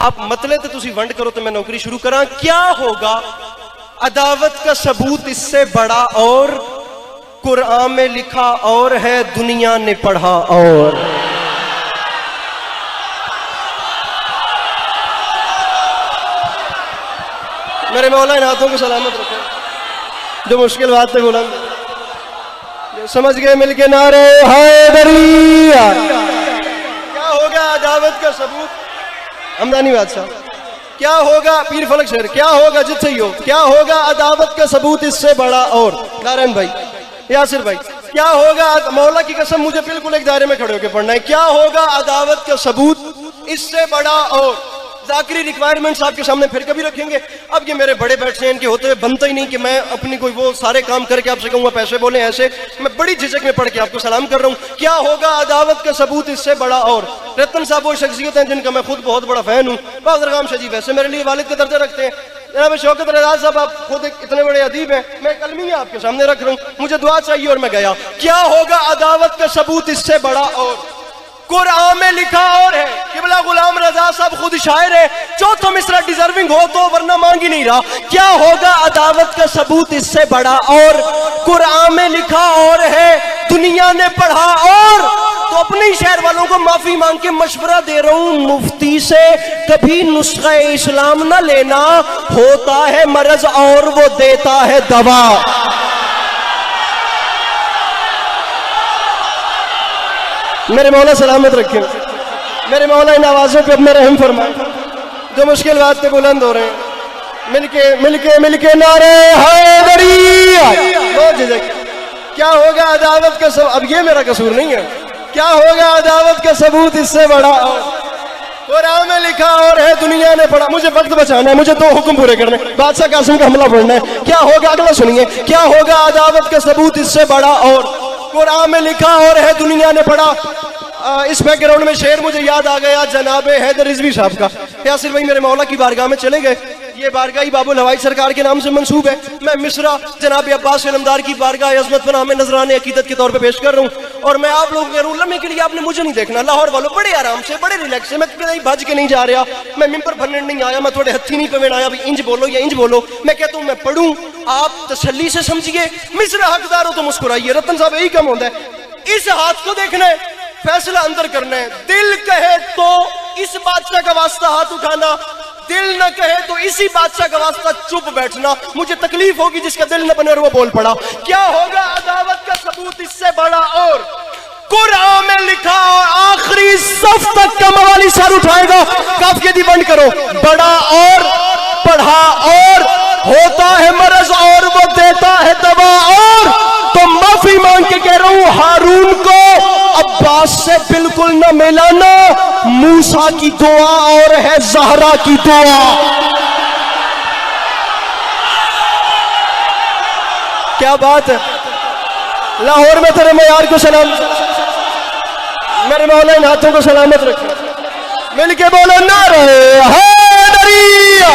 आप मतले तो तुसी वंड करो तो मैं नौकरी शुरू करा। क्या होगा अदावत का सबूत इससे बड़ा, और कुरान में लिखा और है, दुनिया ने पढ़ा और। मेरे मौला इन हाथों को सलामत रखे जो मुश्किल बात से बोला। समझ गए मिलके नारे हैदरिया। क्या होगा अदावत का सबूत? हमदानी बादशाह। क्या होगा पीर फलक शेर? क्या होगा जित सही हो? क्या होगा अदावत का सबूत इससे बड़ा, और नारायण भाई, यासिर भाई, क्या होगा? मौला की कसम मुझे बिल्कुल एक दायरे में खड़े होकर पढ़ना है। क्या होगा अदावत का सबूत इससे बड़ा, और जाकरी रिक्वायरमेंट्स आपके सामने फिर कभी रखेंगे। अब ये मेरे बड़े बैठे हैं, इनके होते हुए बनता ही नहीं कि मैं अपनी कोई वो सारे काम करके आपसे कहूँगा पैसे बोले ऐसे। मैं बड़ी झिझक में पढ़ के आपको सलाम कर रहा हूँ। क्या होगा अदावत का सबूत इससे बड़ा, और रतन साहब वो शख्सियत हैं जिनका मैं खुद बहुत बड़ा फैन हूँ। बादरगाम शाह जी वैसे मेरे लिए वालिद का दर्जा रखते हैं। जनाब शौकत रज़ा साहब आप खुद इतने बड़े अदीब हैं, मैं कलमी आपके सामने रख रहा हूँ, मुझे दुआ चाहिए और मैं गया। क्या होगा अदावत का सबूत इससे बड़ा, और कुरान में लिखा और है। किबला गुलाम रजा साहब खुद शायर है, चौथा मिसरा डिजर्विंग हो तो, वरना मांग ही नहीं रहा। क्या होगा अदावत का सबूत इससे बड़ा, और कुरान में लिखा और है, दुनिया ने पढ़ा और। तो अपने ही शहर वालों को माफी मांग के मशवरा दे रहा हूं, मुफ्ती से कभी नुस्खा इस्लाम ना लेना, होता है मरज और वो देता है दवा। मेरे मौला सलामत रखे, मेरे मौला इन आवाजों पे अपना रहम फरमाए जो मुश्किल बात पे बुलंद हो रहे हैं। मिलके मिलके मिलके नारे हैदरिया। क्या होगा अदावत का सबूत? अब ये मेरा कसूर नहीं है। क्या होगा अदावत का सबूत इससे बड़ा, और कुरान में लिखा और है, दुनिया ने पढ़ा। मुझे वक्त बचाना है, मुझे 2 हुक्म पूरे करने, बादशाह कासिम का हमला पढ़ना है। क्या होगा अगला सुनिए। क्या होगा अदावत का सबूत इससे बड़ा, और कुरान में लिखा और है, दुनिया ने पढ़ा। इस बैकग्राउंड में शेर मुझे याद आ गया जनाबे हैदर रिजवी साहब का। यासिर भाई मेरे मौला की बारगाह में चले गए, ये बारगाह बाबुल हवाई सरकार के नाम से मंसूब है। मैं मिस्रा जनाब अब्बास इलमदार की बारगाह अजमत पर हमें नजराने अकीदत के तौर पे पेश कर रहा हूँ। और मैं आप लोगों के लम्हे के लिए आपने मुझे नहीं देखना, लाहौर वालों बड़े आराम से, बड़े रिलैक्स से, मैं कहीं भज के नहीं जा रहा, मैं मिंबर भरने नहीं आया, मैं थोड़े हथी नहीं पे आया भी इंज बोलो या इंज बोलो। मैं कहता हूँ मैं पढ़ूँ, आप तसल्ली से समझिए, मिस्रा हकदार हो तो मुस्कुराइए। रतन साहब यही कम होता है, इस हाथ को देखना है, फैसला अंदर करना है। दिल कहे तो इस बादशाह का वास्ता हाथ उठाना, दिल न कहे तो इसी बादशाह का वास्ता चुप बैठना। मुझे तकलीफ होगी जिसका दिल न बने और वो बोल पड़ा। क्या होगा अदावत का सबूत इससे बड़ा, और कुरान में लिखा और आखिरी सफ तक का मवाली सर उठाएगा। काफिया दी बंद करो। बड़ा और पढ़ा और होता है मरज और वो देता है दवा। और तो माफी मांग के कह रहा हूं, हारून को अब्बास से बिल्कुल न मिलाना। मूसा की दुआ और है ज़हरा की दुआ। क्या बात है। लाहौर में तेरे मयार को सलाम, मेरे मौला इन हाथों को सलामत रखे। मिलके बोलो नारे हैदरिया।